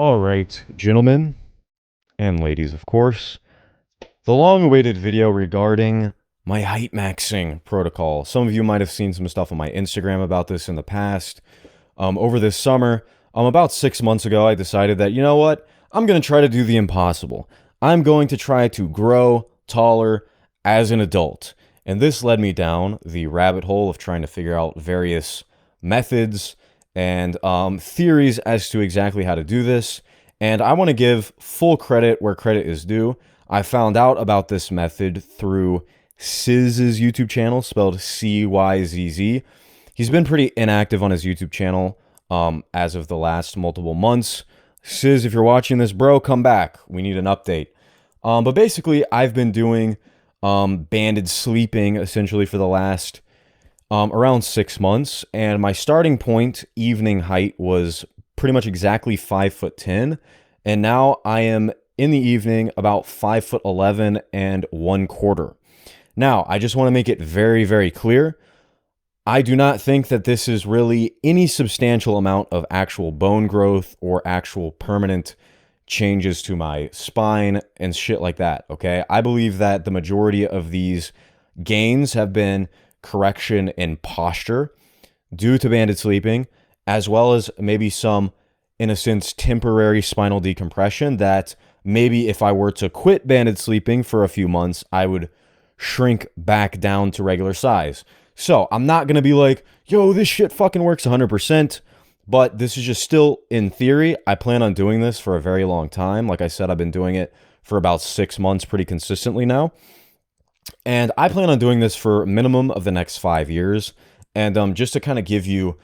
All right, gentlemen and ladies, of course, the long-awaited video regarding my height maxing protocol. Some of you might have seen some stuff on my Instagram about this in the past. Over this summer, about 6 months ago, I decided that, you know what? I'm going to try to do the impossible. I'm going to try to grow taller as an adult. And this led me down the rabbit hole of trying to figure out various methods and theories as to exactly how to do this. And I want to give full credit where credit is due. I found out about this method through Cyzz's YouTube channel, spelled C-Y-Z-Z. He's been pretty inactive on his YouTube channel as of the last multiple months. Sizz, if you're watching this, bro, come back. We need an update. But basically, I've been doing banded sleeping essentially for the last around 6 months, and my starting point evening height was pretty much exactly 5'10", and now I am in the evening about 5'11" and 1/4. Now, I just want to make it very, very clear. I do not think that this is really any substantial amount of actual bone growth or actual permanent changes to my spine and shit like that, okay? I believe that the majority of these gains have been correction in posture due to banded sleeping, as well as maybe some, in a sense, temporary spinal decompression that maybe if I were to quit banded sleeping for a few months, I would shrink back down to regular size. So I'm not going to be like, yo, this shit fucking works 100%, but this is just still in theory. I plan on doing this for a very long time. Like I said, I've been doing it for about 6 months pretty consistently now. And I plan on doing this for a minimum of the next 5 years. And just to kind of give you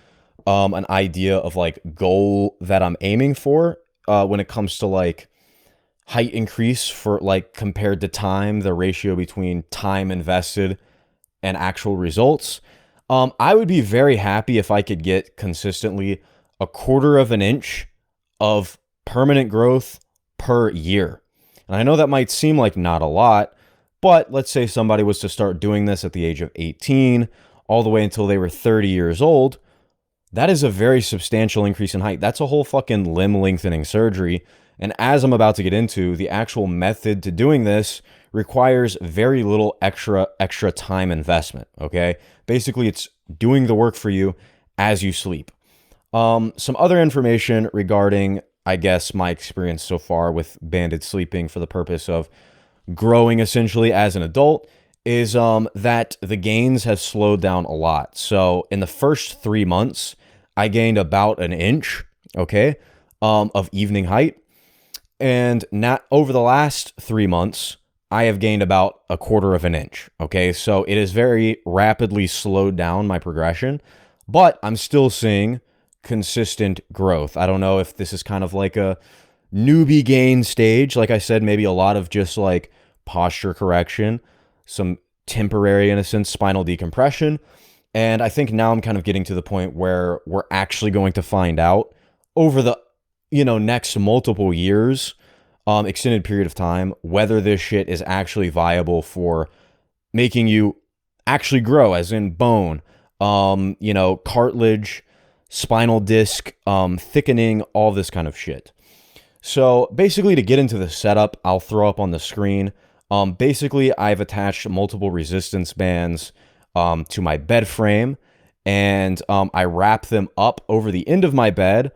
an idea of like goal that I'm aiming for when it comes to like height increase for like compared to time, the ratio between time invested and actual results. I would be very happy if I could get consistently 1/4 of an inch of permanent growth per year. And I know that might seem like not a lot, but let's say somebody was to start doing this at the age of 18 all the way until they were 30 years old. That is a very substantial increase in height. That's a whole fucking limb lengthening surgery. And as I'm about to get into, the actual method to doing this requires very little extra time investment, okay? Basically, it's doing the work for you as you sleep. Some other information regarding, I guess, my experience so far with banded sleeping for the purpose of growing essentially as an adult is that the gains have slowed down a lot. So in the first 3 months, I gained about an inch, okay, of evening height. And not over the last 3 months, I have gained about 1/4 of an inch. Okay, so it has very rapidly slowed down my progression, but I'm still seeing consistent growth. I don't know if this is kind of like a newbie gain stage. Like I said, maybe a lot of just like posture correction, some temporary, in a sense, spinal decompression. And I think now I'm kind of getting to the point where we're actually going to find out over the next multiple years, extended period of time, whether this shit is actually viable for making you actually grow, as in bone, cartilage, spinal disc, thickening, all this kind of shit. So basically, to get into the setup, I'll throw up on the screen. Basically, I've attached multiple resistance bands to my bed frame, and I wrap them up over the end of my bed,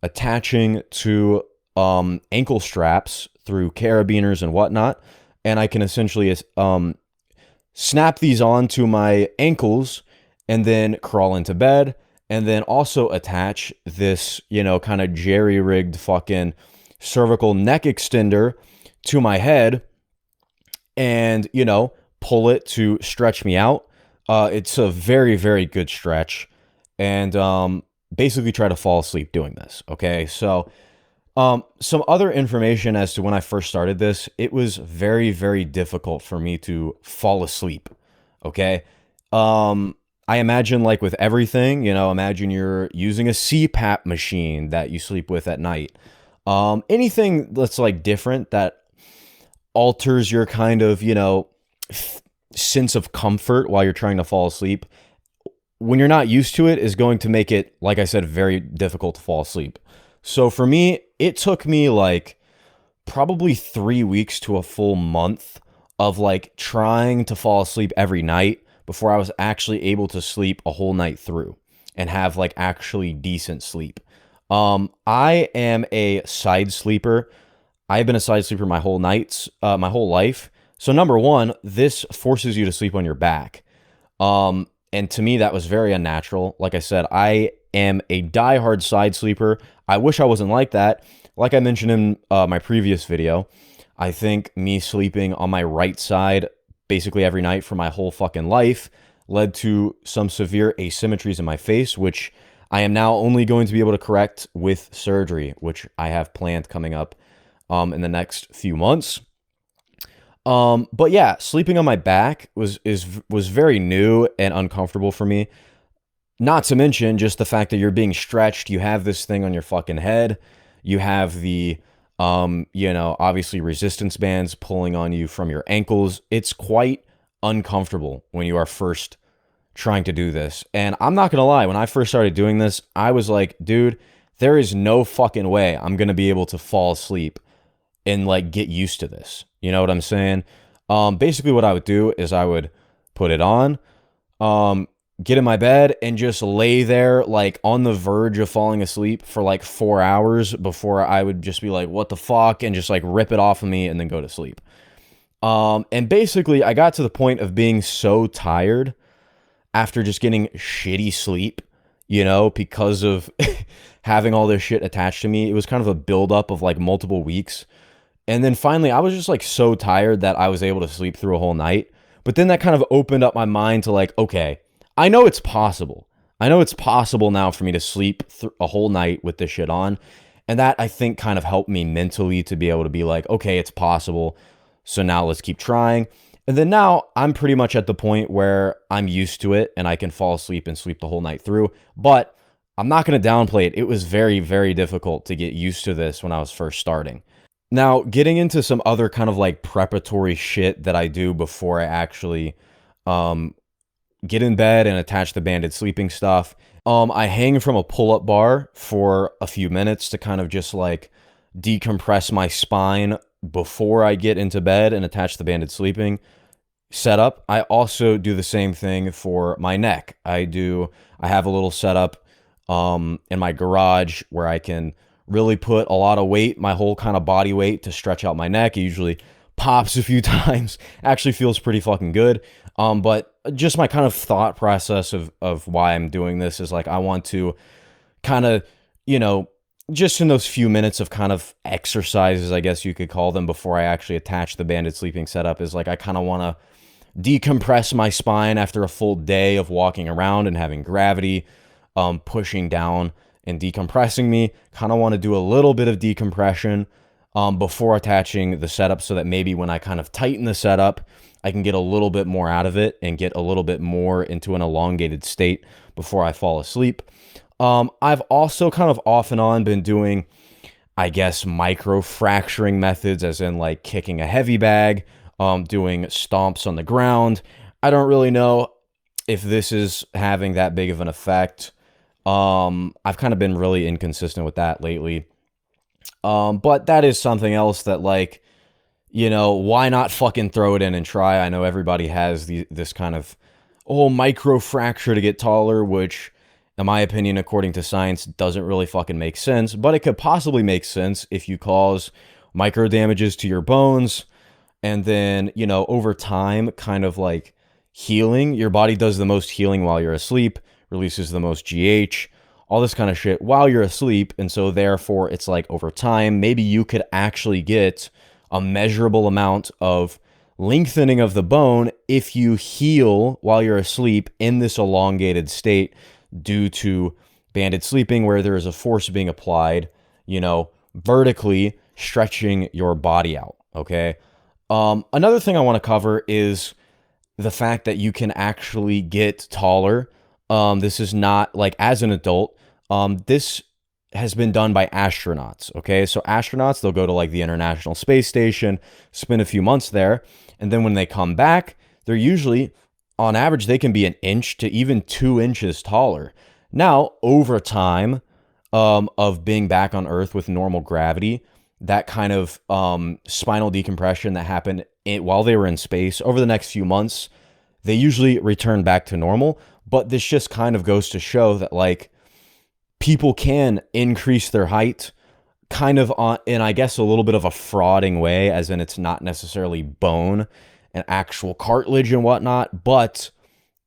attaching to ankle straps through carabiners and whatnot, and I can essentially snap these onto my ankles and then crawl into bed, and then also attach this, kind of jerry-rigged fucking cervical neck extender to my head and, pull it to stretch me out. It's a very, very good stretch, and basically try to fall asleep doing this, okay? So some other information as to when I first started this, it was very, very difficult for me to fall asleep, okay? I imagine, like with everything, imagine you're using a CPAP machine that you sleep with at night. Anything that's like different that alters your kind of, sense of comfort while you're trying to fall asleep, when you're not used to it, is going to make it, like I said, very difficult to fall asleep. So for me, it took me like probably 3 weeks to a full month of like trying to fall asleep every night before I was actually able to sleep a whole night through and have like actually decent sleep. I am a side sleeper. I've been a side sleeper my whole life. So number one, this forces you to sleep on your back. And to me, that was very unnatural. Like I said, I am a diehard side sleeper. I wish I wasn't like that. Like I mentioned in my previous video, I think me sleeping on my right side basically every night for my whole fucking life led to some severe asymmetries in my face, which I am now only going to be able to correct with surgery, which I have planned coming up in the next few months. But yeah, sleeping on my back was very new and uncomfortable for me. Not to mention just the fact that you're being stretched. You have this thing on your fucking head. You have the obviously resistance bands pulling on you from your ankles. It's quite uncomfortable when you are first trying to do this. And I'm not gonna lie, when I first started doing this, I was like, dude, there is no fucking way I'm gonna be able to fall asleep and like get used to this. You know what I'm saying? Basically what I would do is I would put it on, get in my bed and just lay there like on the verge of falling asleep for like 4 hours before I would just be like, what the fuck? And just like rip it off of me and then go to sleep. And basically I got to the point of being so tired after just getting shitty sleep, because of having all this shit attached to me. It was kind of a buildup of like multiple weeks. And then finally, I was just like so tired that I was able to sleep through a whole night. But then that kind of opened up my mind to like, okay, I know it's possible. I know it's possible now for me to sleep a whole night with this shit on. And that I think kind of helped me mentally to be able to be like, okay, it's possible. So now let's keep trying. And then now I'm pretty much at the point where I'm used to it and I can fall asleep and sleep the whole night through. But I'm not going to downplay it. It was very, very difficult to get used to this when I was first starting. Now, getting into some other kind of like preparatory shit that I do before I actually get in bed and attach the banded sleeping stuff. I hang from a pull-up bar for a few minutes to kind of just like decompress my spine before I get into bed and attach the banded sleeping setup. I also do the same thing for my neck. I have a little setup in my garage where I can really put a lot of weight, my whole kind of body weight, to stretch out my neck. It usually pops a few times. Actually feels pretty fucking good. But just my kind of thought process of why I'm doing this is like I want to kind of, just in those few minutes of kind of exercises, I guess you could call them, before I actually attach the banded sleeping setup, is like I kind of want to decompress my spine after a full day of walking around and having gravity pushing down and decompressing me. Kind of want to do a little bit of decompression before attaching the setup, so that maybe when I kind of tighten the setup, I can get a little bit more out of it and get a little bit more into an elongated state before I fall asleep. I've also kind of off and on been doing, I guess, micro fracturing methods, as in like kicking a heavy bag, doing stomps on the ground. I don't really know if this is having that big of an effect. I've kind of been really inconsistent with that lately. But that is something else that, like, why not fucking throw it in and try? I know everybody has this kind of, micro fracture to get taller, which, in my opinion, according to science, doesn't really fucking make sense. But it could possibly make sense if you cause micro damages to your bones, and then, over time, kind of like healing. Your body does the most healing while you're asleep, releases the most GH, all this kind of shit while you're asleep. And so therefore it's like over time, maybe you could actually get a measurable amount of lengthening of the bone if you heal while you're asleep in this elongated state due to banded sleeping, where there is a force being applied, vertically stretching your body out. Okay. Another thing I want to cover is the fact that you can actually get taller. This is not like as an adult. This has been done by astronauts. Okay. So astronauts, they'll go to like the International Space Station, spend a few months there. And then when they come back, they're usually, on average, they can be an inch to even 2 inches taller. Now, over time, of being back on Earth with normal gravity, that kind of spinal decompression that happened while they were in space over the next few months, they usually return back to normal. But this just kind of goes to show that like people can increase their height kind of in, I guess, a little bit of a frauding way, as in it's not necessarily bone and actual cartilage and whatnot, but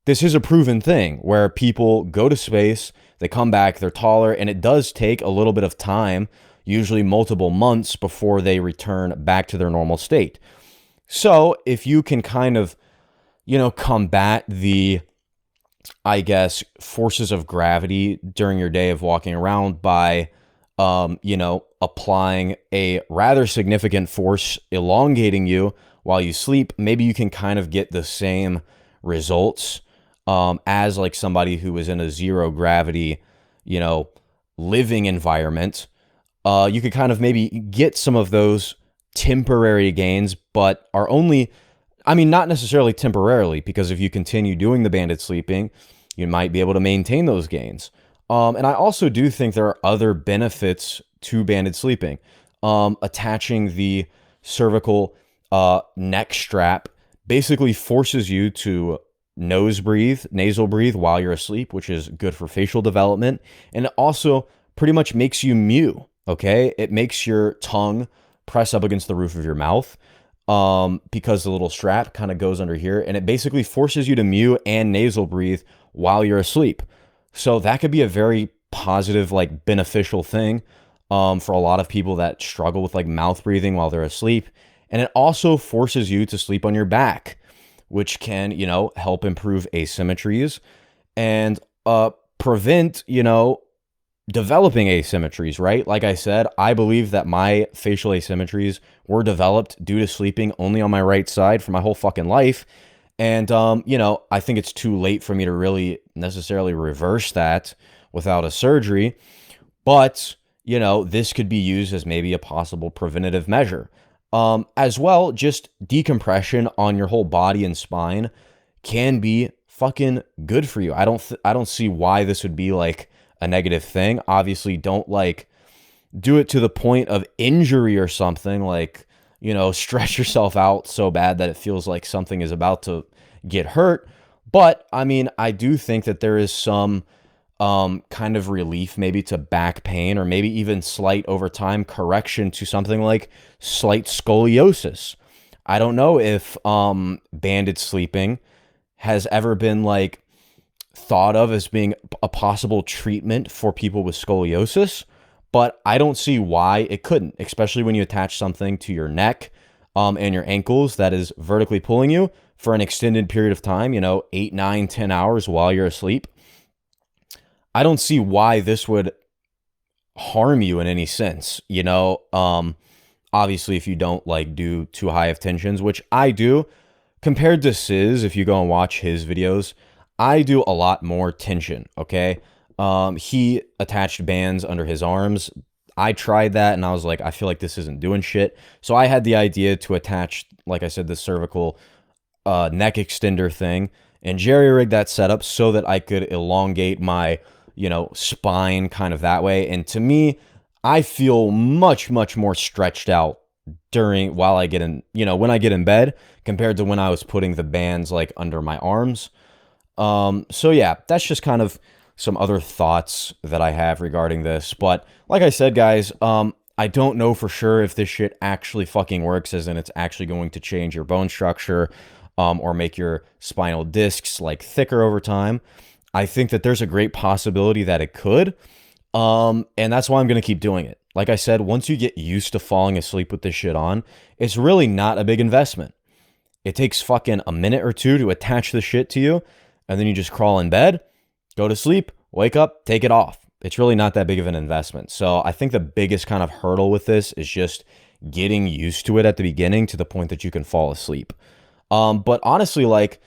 this is a proven thing where people go to space, they come back, they're taller, and it does take a little bit of time, usually multiple months, before they return back to their normal state. So if you can kind of, combat the, I guess, forces of gravity during your day of walking around by, applying a rather significant force, elongating you while you sleep, maybe you can kind of get the same results as like somebody who is in a zero gravity, living environment. You could kind of maybe get some of those temporary gains, but are only, not necessarily temporarily, because if you continue doing the banded sleeping, you might be able to maintain those gains. And I also do think there are other benefits to banded sleeping. Attaching the cervical neck strap basically forces you to nasal breathe while you're asleep, which is good for facial development. And it also pretty much makes you mew, okay? It makes your tongue press up against the roof of your mouth because the little strap kind of goes under here, and it basically forces you to mew and nasal breathe while you're asleep. So that could be a very positive, like beneficial thing for a lot of people that struggle with like mouth breathing while they're asleep. And it also forces you to sleep on your back, which can, help improve asymmetries and prevent, developing asymmetries, right? Like I said, I believe that my facial asymmetries were developed due to sleeping only on my right side for my whole fucking life. And, I think it's too late for me to really necessarily reverse that without a surgery. But, this could be used as maybe a possible preventative measure. As well, just decompression on your whole body and spine can be fucking good for you. I don't see why this would be like a negative thing. Obviously, don't like do it to the point of injury or something, like, stretch yourself out so bad that it feels like something is about to get hurt. But I do think that there is some kind of relief maybe to back pain, or maybe even slight over time correction to something like slight scoliosis. I don't know if banded sleeping has ever been like thought of as being a possible treatment for people with scoliosis, but I don't see why it couldn't, especially when you attach something to your neck and your ankles that is vertically pulling you for an extended period of time, 8, 9, 10 hours while you're asleep. I don't see why this would harm you in any sense, obviously if you don't like do too high of tensions, which I do. Compared to Sis, if you go and watch his videos, I do a lot more tension, okay? He attached bands under his arms. I tried that and I was like, I feel like this isn't doing shit. So I had the idea to attach, like I said, the cervical neck extender thing, and jerry-rigged that setup so that I could elongate my, spine kind of that way. And to me, I feel much, much more stretched out while I get in, when I get in bed compared to when I was putting the bands like under my arms. So yeah, that's just kind of some other thoughts that I have regarding this. But like I said, guys, I don't know for sure if this shit actually fucking works, as in it's actually going to change your bone structure, or make your spinal discs like thicker over time. I think that there's a great possibility that it could. And that's why I'm going to keep doing it. Like I said, once you get used to falling asleep with this shit on, it's really not a big investment. It takes fucking a minute or two to attach the shit to you, and then you just crawl in bed, go to sleep, wake up, take it off. It's really not that big of an investment. So I think the biggest kind of hurdle with this is just getting used to it at the beginning to the point that you can fall asleep. But honestly, like,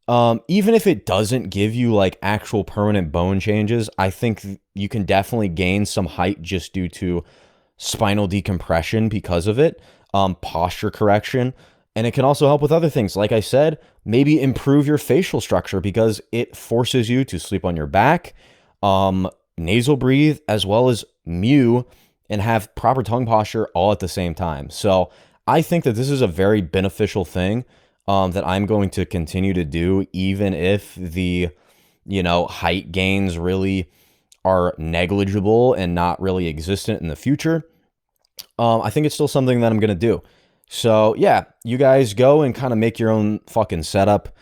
even if it doesn't give you like actual permanent bone changes, I think you can definitely gain some height just due to spinal decompression because of it, posture correction. And it can also help with other things. Like I said, maybe improve your facial structure because it forces you to sleep on your back. nasal breathe as well as mew and have proper tongue posture all at the same time. So I think that this is a very beneficial thing that I'm going to continue to do, even if the, height gains really are negligible and not really existent in the future. I think it's still something that I'm going to do. So yeah, you guys go and kind of make your own fucking setup.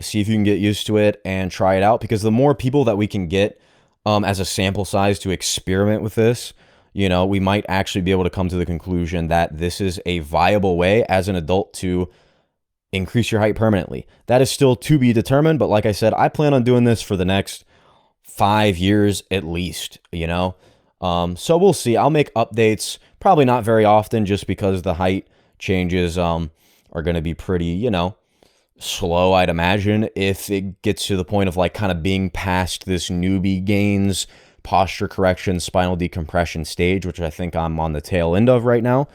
See if you can get used to it and try it out, because the more people that we can get as a sample size to experiment with this, we might actually be able to come to the conclusion that this is a viable way as an adult to increase your height permanently. That is still to be determined, but like I said, I plan on doing this for the next 5 years at least, so we'll see. I'll make updates, probably not very often, just because the height changes are going to be pretty, slow, I'd imagine, if it gets to the point of like kind of being past this newbie gains, posture correction, spinal decompression stage, which I think I'm on the tail end of right now.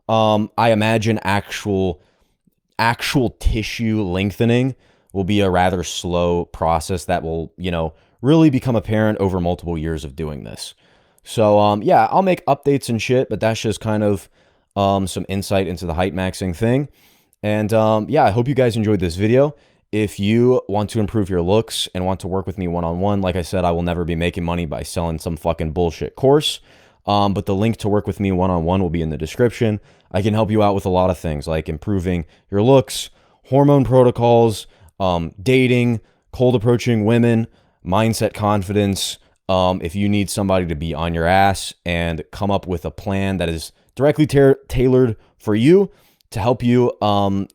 I imagine actual tissue lengthening will be a rather slow process that will, really become apparent over multiple years of doing this. So, yeah, I'll make updates and shit, but that's just kind of some insight into the height maxing thing. And yeah, I hope you guys enjoyed this video. If you want to improve your looks and want to work with me one-on-one, like I said, I will never be making money by selling some fucking bullshit course. But the link to work with me one-on-one will be in the description. I can help you out with a lot of things like improving your looks, hormone protocols, dating, cold approaching women, mindset confidence. If you need somebody to be on your ass and come up with a plan that is directly tailored for you to help you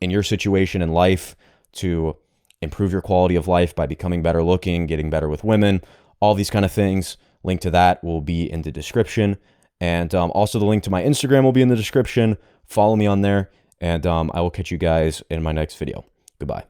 in your situation in life to improve your quality of life by becoming better looking, getting better with women, all these kind of things. Link to that will be in the description. And also the link to my Instagram will be in the description. Follow me on there, and I will catch you guys in my next video. Goodbye.